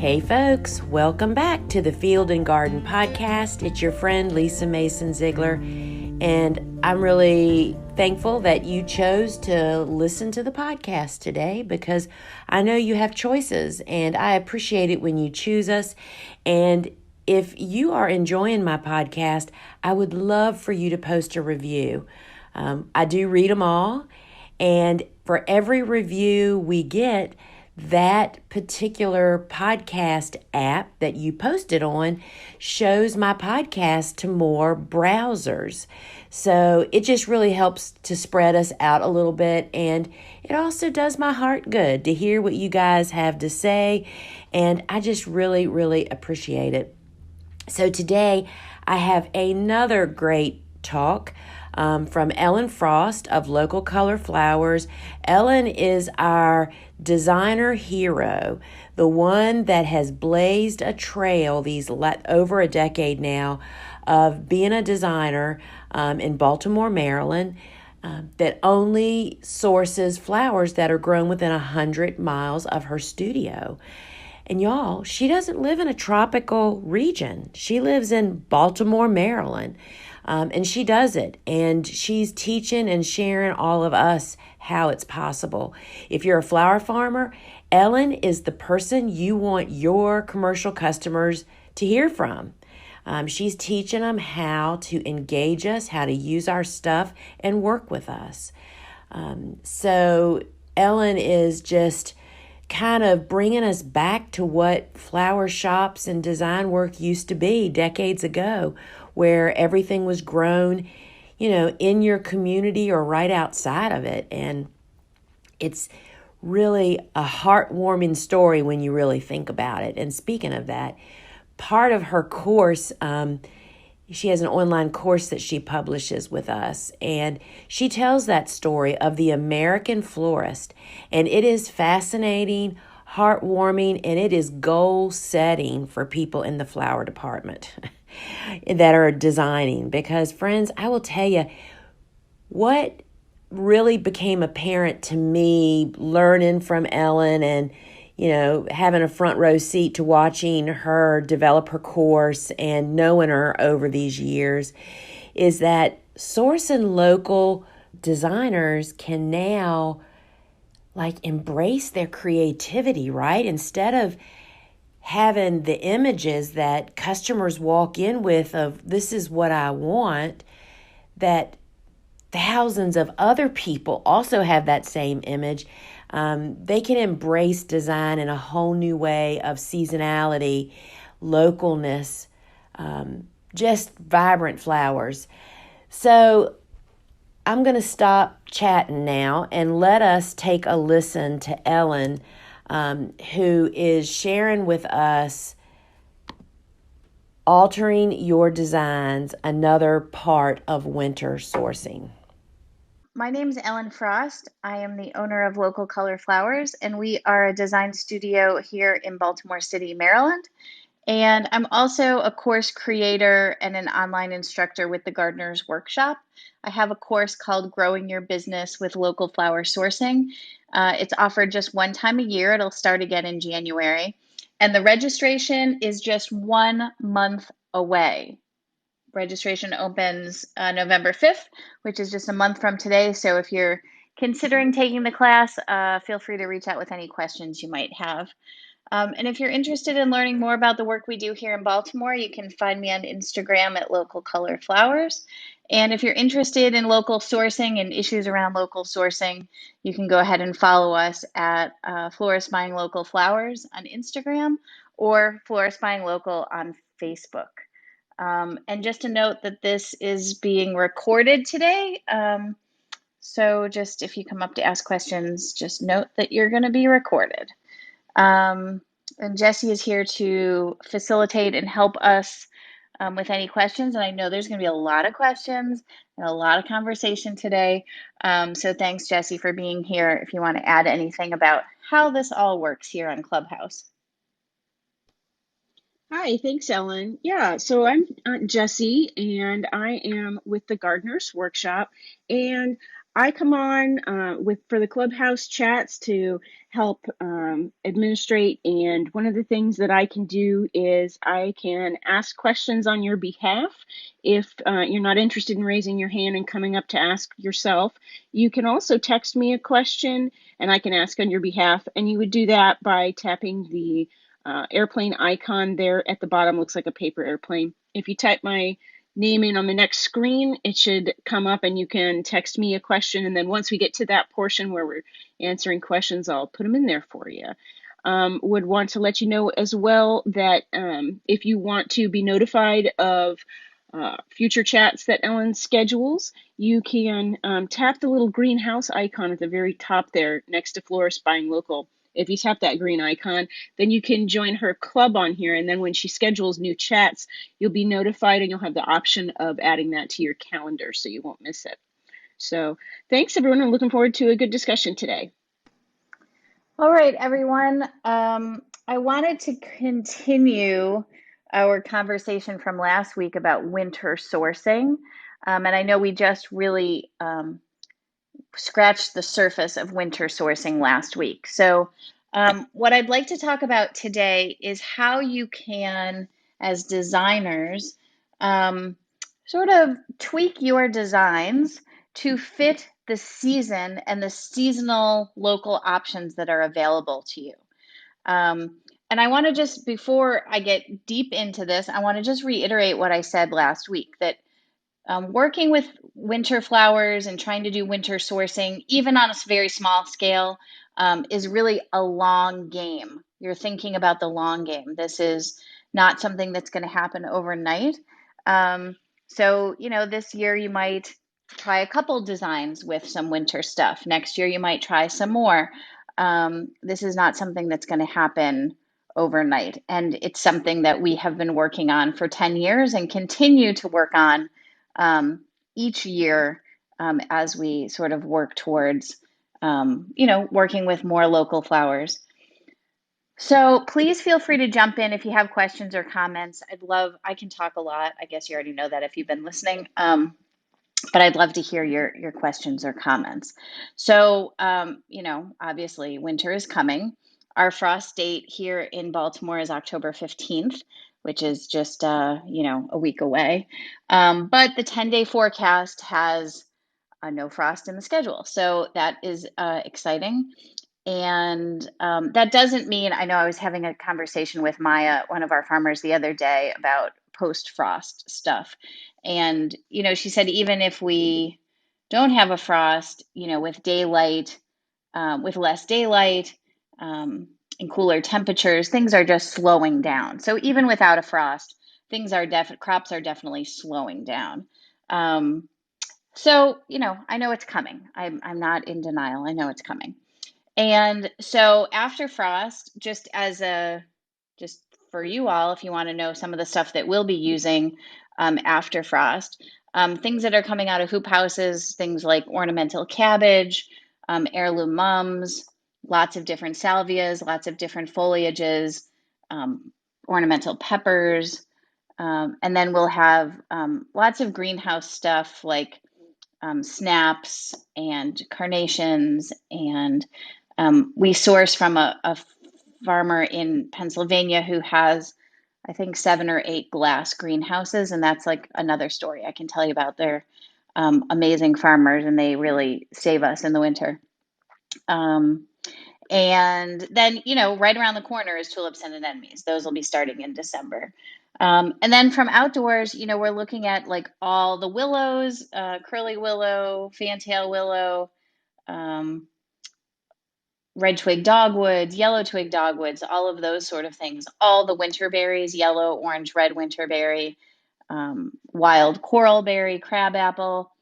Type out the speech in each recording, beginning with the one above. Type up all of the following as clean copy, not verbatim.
Hey folks, welcome back to the Field and Garden Podcast. It's your friend Lisa Mason Ziegler, and I'm really thankful that you chose to listen to the podcast today because I know you have choices, and I appreciate it when you choose us. And if you are enjoying my podcast, I would love for you to post a review. I do read them all, and for every review we get, that particular podcast app that you posted on shows my podcast to more browsers. So it just really helps to spread us out a little bit. And it also does my heart good to hear what you guys have to say. And I just really, really appreciate it. So today I have another great talk from Ellen Frost of Local Color Flowers. Ellen is our designer hero, the one that has blazed a trail over a decade now of being a designer in Baltimore, Maryland, that only sources flowers that are grown within 100 miles of her studio. And y'all, she doesn't live in a tropical region. She lives in Baltimore, Maryland. And she does it, and she's teaching and sharing all of us how it's possible. If you're a flower farmer, Ellen is the person you want your commercial customers to hear from. She's teaching them how to engage us, how to use our stuff, and work with us. So Ellen is just kind of bringing us back to what flower shops and design work used to be decades ago, where everything was grown, in your community or right outside of it. And it's really a heartwarming story when you really think about it. And speaking of that, part of her course, she has an online course that she publishes with us, and she tells that story of the American florist. And it is fascinating, heartwarming, and it is goal setting for people in the flower department that are designing. Because friends, I will tell you what really became apparent to me learning from Ellen and having a front row seat to watching her develop her course and knowing her over these years is that sourcing local designers can now embrace their creativity, right? Instead of having the images that customers walk in with of this is what I want, that thousands of other people also have that same image. They can embrace design in a whole new way of seasonality, localness, just vibrant flowers. So I'm going to stop chatting now and let us take a listen to Ellen, who is sharing with us Altering Your Designs, another part of winter sourcing. My name is Ellen Frost. I am the owner of Local Color Flowers, and we are a design studio here in Baltimore City, Maryland. And I'm also a course creator and an online instructor with the Gardener's Workshop. I have a course called Growing Your Business with Local Flower Sourcing. It's offered just one time a year. It'll start again in January. And the registration is just 1 month away. Registration opens November 5th, which is just a month from today. So if you're considering taking the class, feel free to reach out with any questions you might have. And if you're interested in learning more about the work we do here in Baltimore, you can find me on Instagram at Local Color Flowers. And if you're interested in local sourcing and issues around local sourcing, you can go ahead and follow us at Florist Buying Local Flowers on Instagram or Florist Buying Local on Facebook. And just a note that this is being recorded today. So just if you come up to ask questions, just note that you're going to be recorded. And Jessie is here to facilitate and help us with any questions. And I know there's going to be a lot of questions and a lot of conversation today. So thanks, Jessie, for being here. If you want to add anything about how this all works here on Clubhouse. Hi, thanks, Ellen. Yeah, so I'm Aunt Jessie, and I am with the Gardener's Workshop. And I come on for the clubhouse chats to help administrate, and one of the things that I can do is I can ask questions on your behalf. If you're not interested in raising your hand and coming up to ask yourself, you can also text me a question and I can ask on your behalf, and you would do that by tapping the airplane icon there at the bottom. Looks like a paper airplane. If you type my name in on the next screen, it should come up and you can text me a question. And then once we get to that portion where we're answering questions, I'll put them in there for you. Would want to let you know as well that if you want to be notified of future chats that Ellen schedules, you can tap the little greenhouse icon at the very top there next to Florist Buying Local. If you tap that green icon, then you can join her club on here. And then when she schedules new chats, you'll be notified and you'll have the option of adding that to your calendar so you won't miss it. So thanks, everyone. I'm looking forward to a good discussion today. All right, everyone. I wanted to continue our conversation from last week about winter sourcing. And I know we just really scratched the surface of winter sourcing last week. So what I'd like to talk about today is how you can, as designers, sort of tweak your designs to fit the season and the seasonal local options that are available to you. And I want to just, before I get deep into this, I want to just reiterate what I said last week, that working with winter flowers and trying to do winter sourcing, even on a very small scale, is really a long game. You're thinking about the long game. This is not something that's going to happen overnight. So, this year you might try a couple designs with some winter stuff. Next year you might try some more. This is not something that's going to happen overnight. And it's something that we have been working on for 10 years and continue to work on each year as we sort of work towards, working with more local flowers. So please feel free to jump in if you have questions or comments. I can talk a lot. I guess you already know that if you've been listening. But I'd love to hear your questions or comments. So, obviously winter is coming. Our frost date here in Baltimore is October 15th, which is just, a week away. But the 10-day forecast has no frost in the schedule. So that is exciting. And that doesn't mean, I know I was having a conversation with Maya, one of our farmers, the other day about post-frost stuff. And, she said, even if we don't have a frost, with daylight, with less daylight, and cooler temperatures, things are just slowing down. So even without a frost, crops are definitely slowing down. So, I know it's coming. I'm not in denial. I know it's coming. And so after frost, just for you all, if you want to know some of the stuff that we'll be using after frost, things that are coming out of hoop houses, things like ornamental cabbage, heirloom mums, lots of different salvias, lots of different foliages, ornamental peppers, and then we'll have lots of greenhouse stuff like snaps and carnations, and we source from a farmer in Pennsylvania who has, I think, 7 or 8 glass greenhouses, and that's like another story I can tell you about. They're amazing farmers, and they really save us in the winter. And then, right around the corner is tulips and anemones. Those will be starting in December. And then from outdoors, we're looking at like all the willows, curly willow, fantail willow, red twig dogwoods, yellow twig dogwoods, all of those sort of things. All the winter berries, yellow, orange, red winterberry, wild coralberry, crabapple.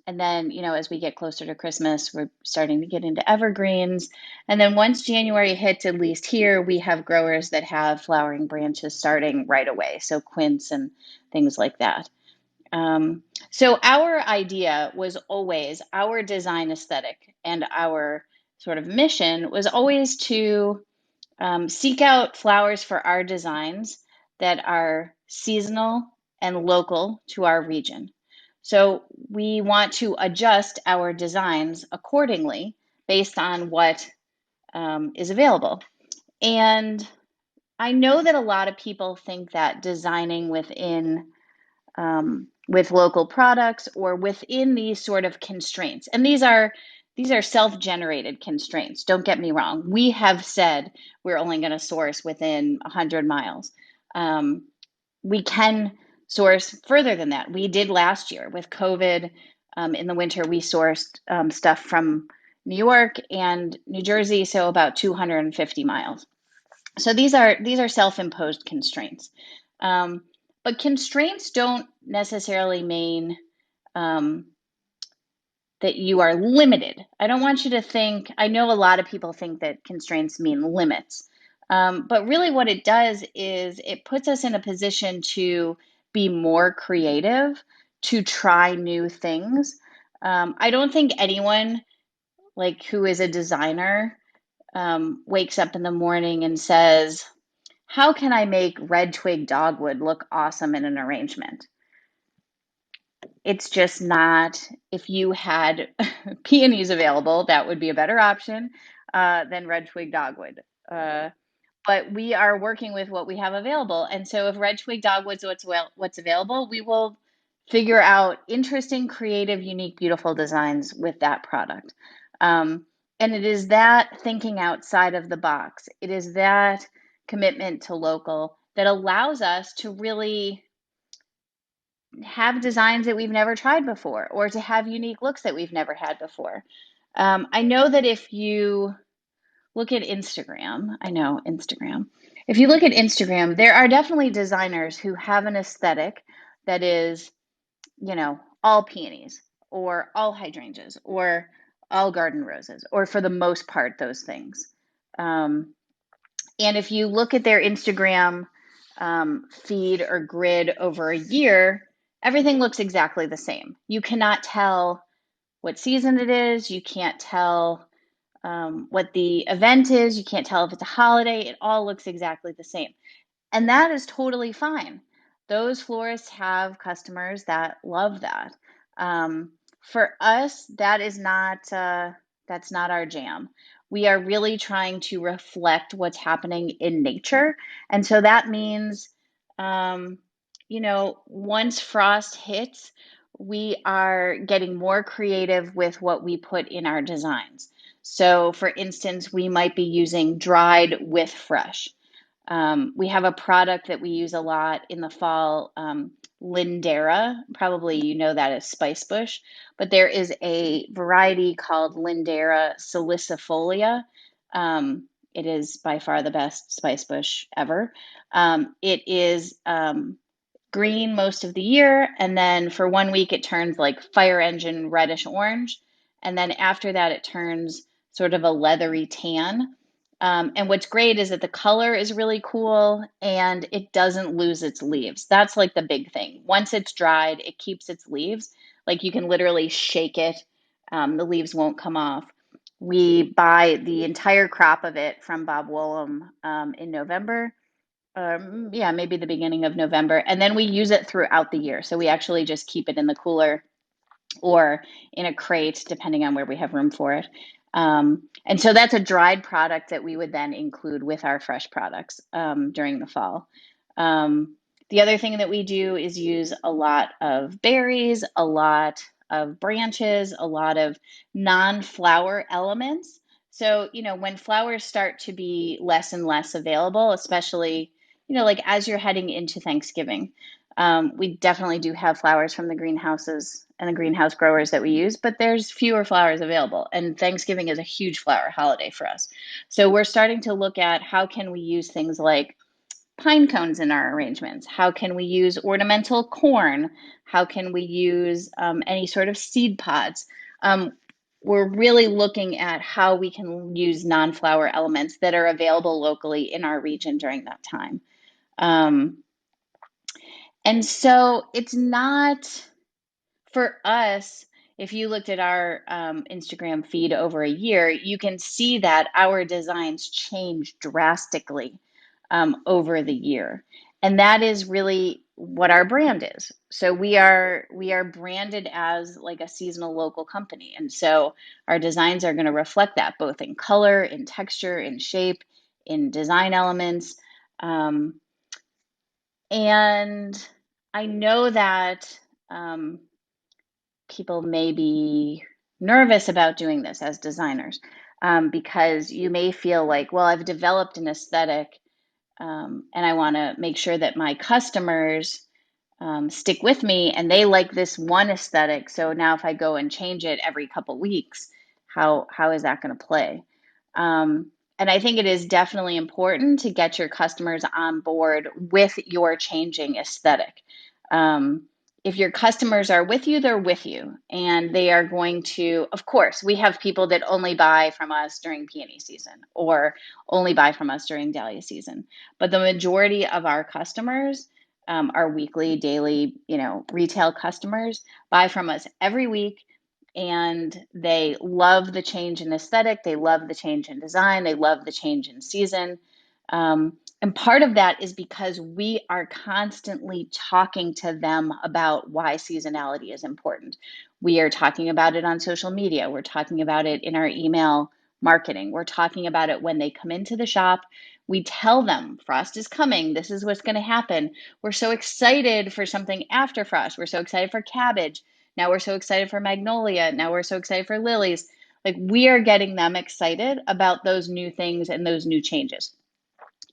And then, as we get closer to Christmas, we're starting to get into evergreens. And then once January hits, at least here, we have growers that have flowering branches starting right away. So quince and things like that. So our idea was always, our design aesthetic and our sort of mission was always to seek out flowers for our designs that are seasonal and local to our region. So we want to adjust our designs accordingly based on what is available. And I know that a lot of people think that designing with local products or within these sort of constraints, and these are self-generated constraints. Don't get me wrong. We have said we're only going to source within 100 miles. We can source further than that. We did last year with COVID. In the winter, we sourced stuff from New York and New Jersey, so about 250 miles. So these are self-imposed constraints. But constraints don't necessarily mean that you are limited. I don't want you to think, I know a lot of people think that constraints mean limits. But really what it does is it puts us in a position to be more creative, to try new things. I don't think anyone like who is a designer wakes up in the morning and says, how can I make red twig dogwood look awesome in an arrangement? It's just not, if you had peonies available, that would be a better option than red twig dogwood. But we are working with what we have available. And so if red twig dogwood's what's available, we will figure out interesting, creative, unique, beautiful designs with that product. And it is that thinking outside of the box. It is that commitment to local that allows us to really have designs that we've never tried before, or to have unique looks that we've never had before. I know that if you look at Instagram, if you look at Instagram, there are definitely designers who have an aesthetic that is, all peonies or all hydrangeas or all garden roses, or for the most part, those things. And if you look at their Instagram feed or grid over a year, everything looks exactly the same. You cannot tell what season it is. You can't tell what the event is. You can't tell if it's a holiday. It all looks exactly the same. And that is totally fine. Those florists have customers that love that. For us, that's not our jam. We are really trying to reflect what's happening in nature. And so that means, once frost hits, we are getting more creative with what we put in our designs. So for instance, we might be using dried with fresh. We have a product that we use a lot in the fall, Lindera. Probably you know that as spice bush, but there is a variety called Lindera Solicifolia. It is by far the best spice bush ever. It is green most of the year, and then for 1 week it turns like fire engine reddish orange, and then after that it turns sort of a leathery tan. And what's great is that the color is really cool and it doesn't lose its leaves. That's like the big thing. Once it's dried, it keeps its leaves. Like you can literally shake it. The leaves won't come off. We buy the entire crop of it from Bob Woolham in November. Maybe the beginning of November. And then we use it throughout the year. So we actually just keep it in the cooler or in a crate, depending on where we have room for it. And so that's a dried product that we would then include with our fresh products during the fall. The other thing that we do is use a lot of berries, a lot of branches, a lot of non-flower elements. So, when flowers start to be less and less available, especially, like as you're heading into Thanksgiving, we definitely do have flowers from the greenhouses and the greenhouse growers that we use, but there's fewer flowers available. And Thanksgiving is a huge flower holiday for us. So we're starting to look at how can we use things like pine cones in our arrangements? How can we use ornamental corn? How can we use any sort of seed pods? We're really looking at how we can use non-flower elements that are available locally in our region during that time. And so it's not, for us, if you looked at our Instagram feed over a year, you can see that our designs change drastically over the year. And that is really what our brand is. So we are branded as like a seasonal local company. And so our designs are going to reflect that both in color, in texture, in shape, in design elements. Um, and I know that people may be nervous about doing this as designers, because you may feel like, well, I've developed an aesthetic, and I want to make sure that my customers stick with me and they like this one aesthetic. So now if I go and change it every couple weeks, how is that going to play? And I think it is definitely important to get your customers on board with your changing aesthetic. Um, if your customers are with you, they're with you, and they are going to, of course, we have people that only buy from us during peony season or only buy from us during dahlia season. But the majority of our customers, our weekly, daily, retail customers, buy from us every week, and they love the change in aesthetic. They love the change in design. They love the change in season. And part of that is because we are constantly talking to them about why seasonality is important. We are talking about it on social media. We're talking about it in our email marketing. We're talking about it when they come into the shop. We tell them frost is coming. This is what's going to happen. We're so excited for something after frost. We're so excited for cabbage. Now we're so excited for magnolia. Now we're so excited for lilies. Like, we are getting them excited about those new things and those new changes.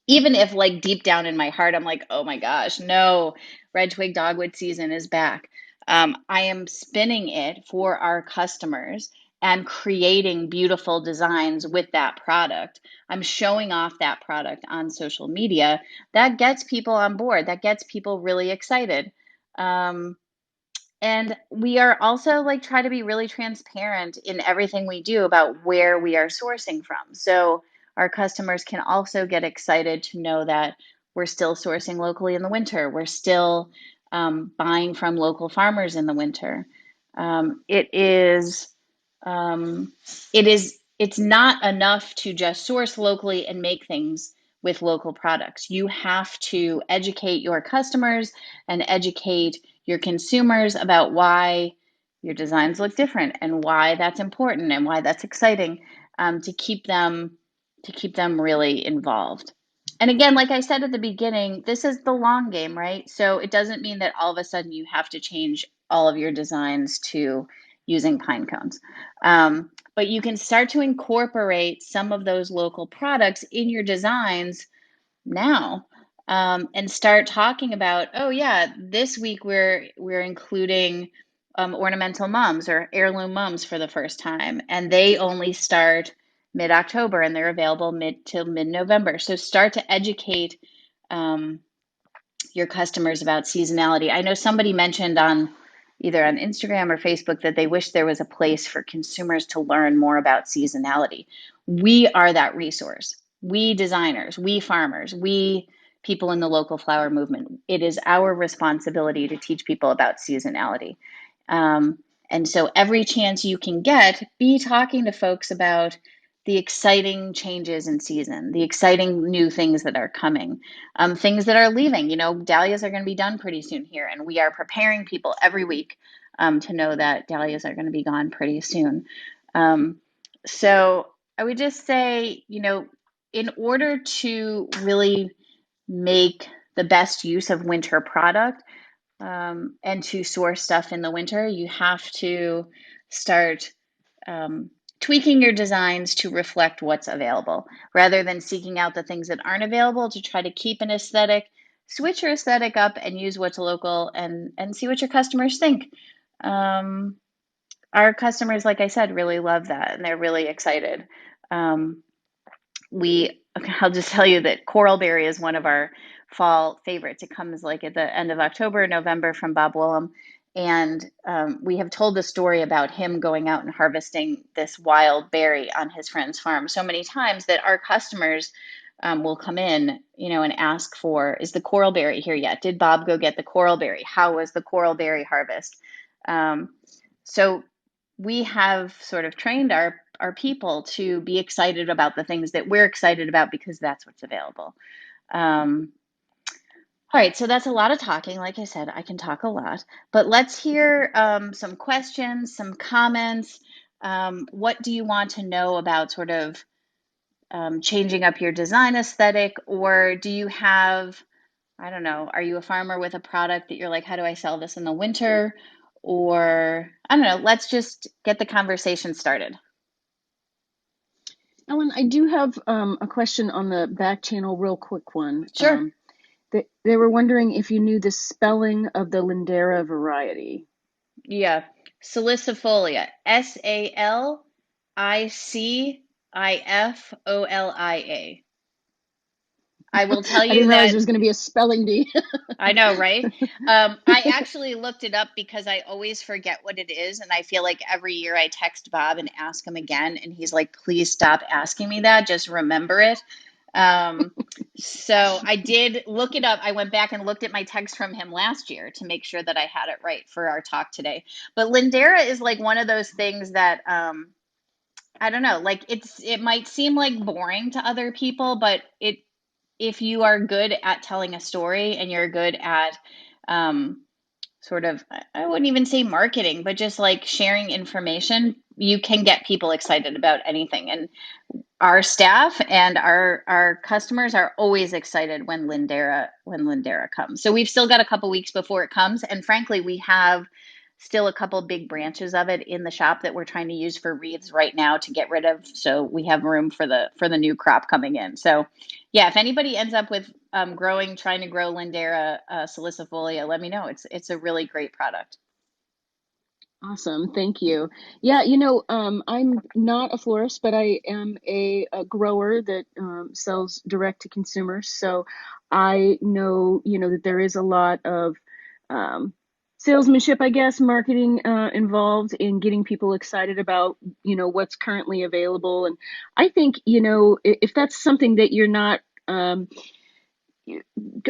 Even if, like, deep down in my heart, I'm like, oh my gosh, no, red twig dogwood season is back. I am spinning it for our customers and creating beautiful designs with that product. I'm showing off that product on social media. That gets people on board. That gets people really excited. And we are also, like, try to be really transparent in everything we do about where we are sourcing from. So our customers can also get excited to know that we're still sourcing locally in the winter. We're still buying from local farmers in the winter. Um, it is, it's not enough to just source locally and make things with local products. You have to educate your customers and educate your consumers about why your designs look different and why that's important and why that's exciting, to keep them really involved. And again, like I said at the beginning, this is the long game, right? So it doesn't mean that all of a sudden you have to change all of your designs to using pine cones. But you can start to incorporate some of those local products in your designs now, and start talking about, oh yeah, this week we're including ornamental mums or heirloom mums for the first time, and they only start mid-October and they're available mid-November. So start to educate um, your customers about seasonality. I know somebody mentioned on either on Instagram or Facebook that they wish there was a place for consumers to learn more about seasonality. We are that resource. We designers, we farmers, we people in the local flower movement. It is our responsibility to teach people about seasonality. And so every chance you can get, be talking to folks about the exciting changes in season, the exciting new things that are coming, things that are leaving. Dahlias are going to be done pretty soon here, and we are preparing people every week to know that dahlias are going to be gone pretty soon. So I would just say, in order to really make the best use of winter product, and to source stuff in the winter, you have to start tweaking your designs to reflect what's available rather than seeking out the things that aren't available to try to keep an aesthetic. Switch your aesthetic up and use what's local, and see what your customers think. Our customers, like I said, really love that, and they're really excited. Um, I'll just tell you that coralberry is one of our fall favorites. It comes like at the end of October, November from Bob Willem. And we have told the story about him going out and harvesting this wild berry on his friend's farm so many times that our customers will come in, and ask for, is the coralberry here yet? Did Bob go get the coralberry? How was the coralberry harvest? So we have sort of trained our people to be excited about the things that we're excited about because that's what's available. Um, All right, so that's a lot of talking. Like I said, I can talk a lot, but let's hear some questions, some comments. What do you want to know about sort of changing up your design aesthetic, or do you have, I don't know, are you a farmer with a product that you're like, how do I sell this in the winter? Or I don't know, let's just get the conversation started. Ellen, I do have a question on the back channel, real quick one. Sure. They were wondering if you knew the spelling of the Lindera variety. Yeah. Solicifolia. Salicifolia. I will tell I you didn't realize that. there was going to be a spelling bee. I know, right? I actually looked it up because I always forget what it is. And I feel like every year I text Bob and ask him again. And he's like, please stop asking me that. Just remember it. Um, so I did look it up. I went back and looked at my text from him last year to make sure that I had it right for our talk today. But Lindera is like one of those things that I don't know, like it might seem like boring to other people, but it if you are good at telling a story and you're good at um, sort of, I wouldn't even say marketing, but just like sharing information, you can get people excited about anything. And our staff and our customers are always excited when Lindera comes. So we've still got a couple weeks before it comes, and frankly, we have still a couple big branches of it in the shop that we're trying to use for wreaths right now to get rid of, so we have room for the new crop coming in. So yeah, if anybody ends up with trying to grow Lindera salicifolia, let me know. It's a really great product. Awesome, thank you. Yeah, I'm not a florist, but I am a grower that sells direct to consumers. So I know, that there is a lot of um, salesmanship, I guess, marketing involved in getting people excited about, what's currently available. And I think, if that's something that you're not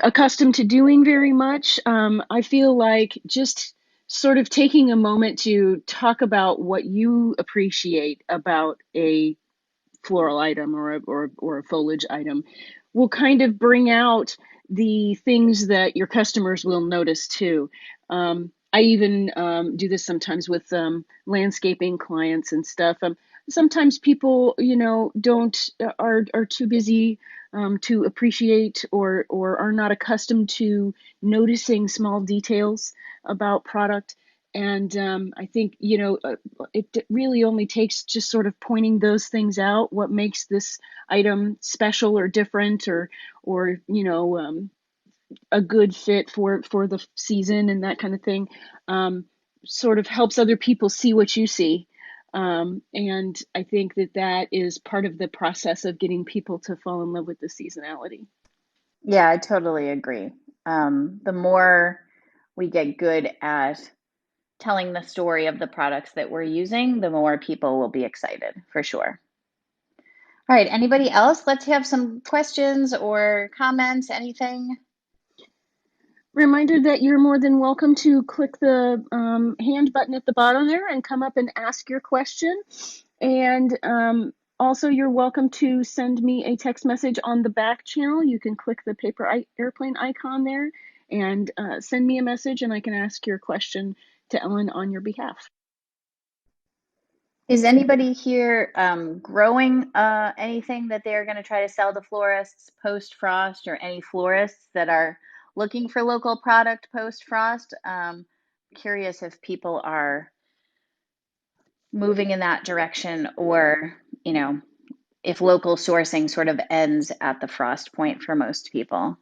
accustomed to doing very much. I feel like just sort of taking a moment to talk about what you appreciate about a floral item or a foliage item will kind of bring out the things that your customers will notice too. I even do this sometimes with landscaping clients and stuff. Sometimes people, don't are too busy to appreciate or are not accustomed to noticing small details about product. And I think, it really only takes just sort of pointing those things out, what makes this item special or different or a good fit for the season and that kind of thing. Sort of helps other people see what you see. And I think that is part of the process of getting people to fall in love with the seasonality. Yeah, I totally agree. The more we get good at telling the story of the products that we're using, the more people will be excited for sure. All right, anybody else? Let's have some questions or comments, anything. Reminder that you're more than welcome to click the hand button at the bottom there and come up and ask your question. And also, you're welcome to send me a text message on the back channel. You can click the paper airplane icon there and send me a message, and I can ask your question to Ellen on your behalf. Is anybody here growing anything that they're going to try to sell to florists post frost, or any florists that are looking for local product post frost? Curious if people are moving in that direction, or, if local sourcing sort of ends at the frost point for most people.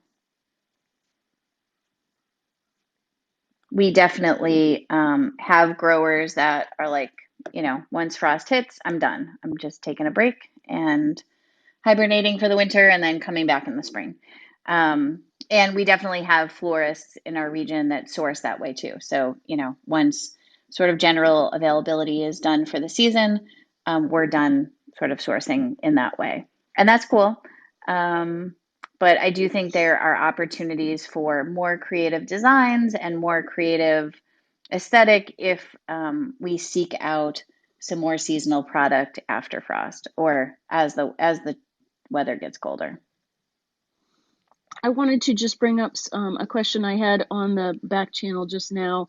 We definitely have growers that are like, once frost hits, I'm done. I'm just taking a break and hibernating for the winter and then coming back in the spring. And we definitely have florists in our region that source that way too. So, once sort of general availability is done for the season, we're done sort of sourcing in that way. And that's cool. But I do think there are opportunities for more creative designs and more creative aesthetic if we seek out some more seasonal product after frost, or as the weather gets colder. I wanted to just bring up a question I had on the back channel just now,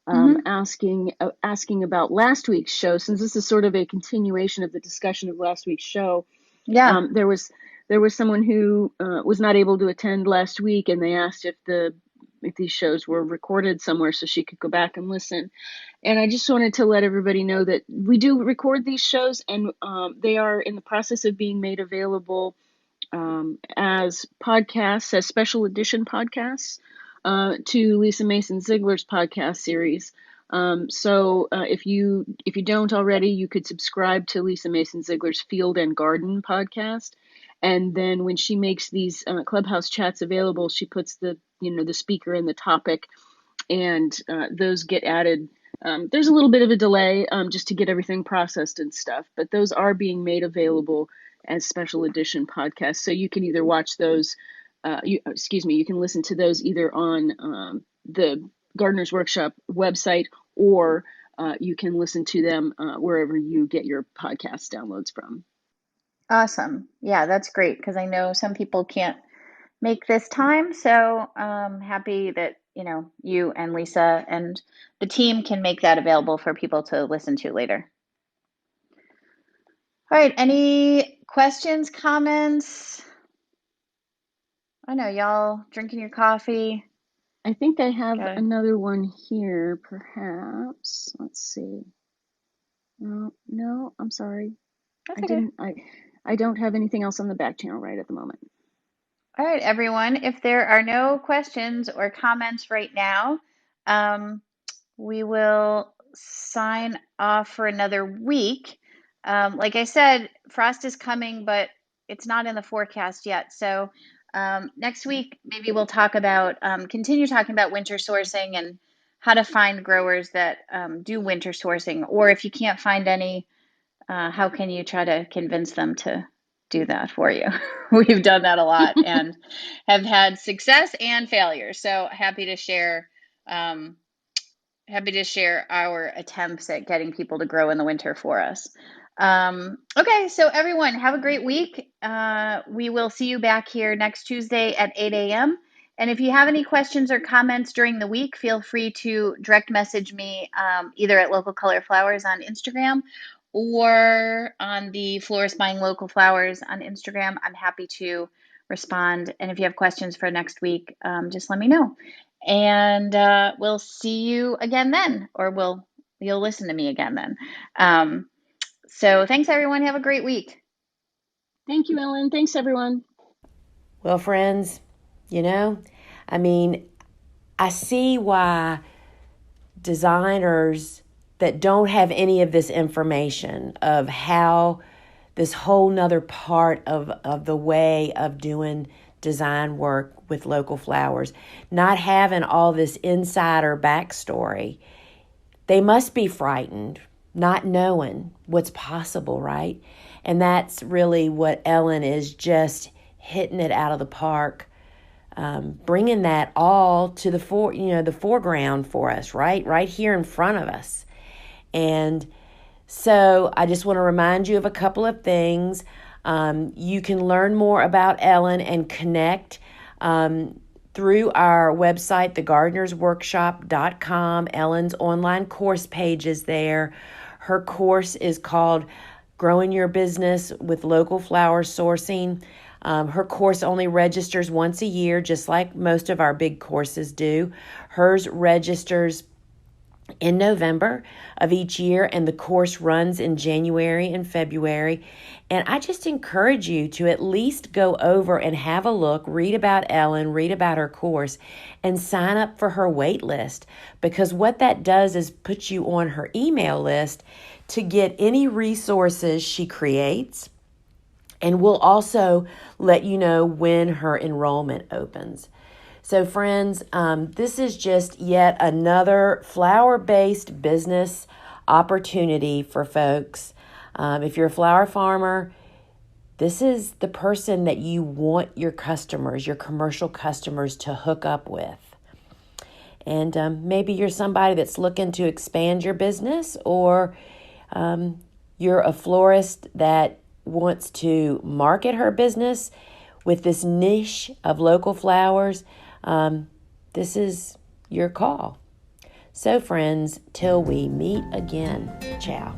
asking about last week's show. Since this is sort of a continuation of the discussion of last week's show, Yeah. there was someone who was not able to attend last week, and they asked if these shows were recorded somewhere so she could go back and listen. And I just wanted to let everybody know that we do record these shows, and they are in the process of being made available as podcasts, as special edition podcasts, to Lisa Mason Ziegler's podcast series. So if you don't already, you could subscribe to Lisa Mason Ziegler's Field and Garden podcast. And then when she makes these Clubhouse chats available, she puts the speaker and the topic, and those get added. There's a little bit of a delay just to get everything processed and stuff, but those are being made available as special edition podcasts. So you can either watch those, you can listen to those either on the Gardener's Workshop website, or you can listen to them wherever you get your podcast downloads from. Awesome. Yeah, that's great, because I know some people can't make this time. So happy that, you and Lisa and the team can make that available for people to listen to later. All right, any questions, comments? I know y'all drinking your coffee. I think I have another one here, perhaps. Let's see. No, I'm sorry. That's okay. I don't have anything else on the back channel right at the moment. All right, everyone. If there are no questions or comments right now, we will sign off for another week. Like I said, frost is coming, but it's not in the forecast yet. So next week, maybe we'll continue talking about winter sourcing and how to find growers that do winter sourcing. Or if you can't find any, how can you try to convince them to do that for you? We've done that a lot and have had success and failure. So happy to share our attempts at getting people to grow in the winter for us. Okay, so everyone, have a great week. We will see you back here next Tuesday at 8 a.m. And if you have any questions or comments during the week, feel free to direct message me either at Local Color Flowers on Instagram or on the Florist Buying Local Flowers on Instagram. I'm happy to respond. And if you have questions for next week, just let me know. And we'll see you again then, or you'll listen to me again then. So thanks, everyone. Have a great week. Thank you, Ellen. Thanks, everyone. Well, friends, I see why designers that don't have any of this information of how this whole nother part of the way of doing design work with local flowers, not having all this insider backstory, they must be frightened, not knowing what's possible, right? And that's really what Ellen is just hitting it out of the park, bringing that all to the foreground for us, right here in front of us. And so I just want to remind you of a couple of things. You can learn more about Ellen and connect through our website, thegardenersworkshop.com. Ellen's online course page is there. Her course is called Growing Your Business with Local Flower Sourcing. Her course only registers once a year, just like most of our big courses do. Hers registers in November of each year, and the course runs in January and February. And I just encourage you to at least go over and have a look, read about Ellen, read about her course, and sign up for her wait list, because what that does is put you on her email list to get any resources she creates, and we'll also let you know when her enrollment opens. So friends, this is just yet another flower-based business opportunity for folks. If you're a flower farmer, this is the person that you want your customers, your commercial customers, to hook up with. And maybe you're somebody that's looking to expand your business, or you're a florist that wants to market her business. with this niche of local flowers, this is your call. So friends, till we meet again, ciao.